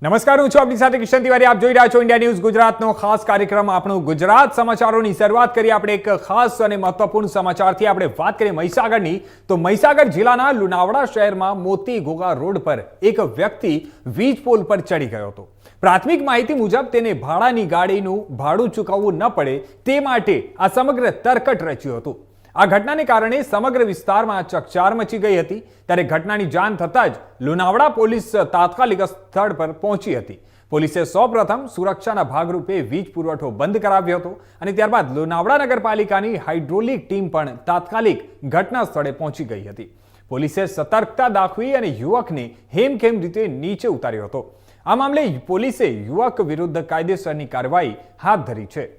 નમસ્કાર, હું છું આપની સાથે કિશન તિવારી. આપ જોઈ રહ્યા છો ઇન્ડિયા ન્યૂઝ ગુજરાતનો ખાસ કાર્યક્રમ આપણું ગુજરાત સમાચારોની શરૂઆત કરીએ આપણે એક ખાસ અને મહત્વપૂર્ણ સમાચારથી. આપણે વાત કરીએ મહીસાગરની, તો મહીસાગર જિલ્લાના લુણાવાડા શહેરમાં મોતી ઘોઘા રોડ પર એક વ્યક્તિ વીજ પોલ પર ચડી ગયો હતો. પ્રાથમિક માહિતી મુજબ તેને ભાડાની ગાડીનું ભાડું ચૂકવવું ન પડે તે માટે આ સમગ્ર તરકટ રચ્યું હતું. આ ઘટનાને કારણે સમગ્ર વિસ્તારમાં ચકચાર મચી ગઈ હતી. ત્યારે ઘટનાની જાણ થતાં જ લુણાવાડા પોલીસ તાત્કાલિક સ્થળ પર પહોંચી હતી. પોલીસે સૌપ્રથમ સુરક્ષાના ભાગરૂપે વીજ પુરવઠો બંધ કરાવ્યો હતો અને ત્યારબાદ લુણાવાડા નગરપાલિકાની હાઇડ્રોલિક ટીમ પણ તાત્કાલિક ઘટના સ્થળે પહોંચી ગઈ હતી. પોલીસે સતર્કતા દાખવી અને યુવકને હેમખેમ રીતે નીચે ઉતાર્યો હતો. આ મામલે પોલીસે યુવક વિરુદ્ધ કાયદેસરની કાર્યવાહી હાથ ધરી છે.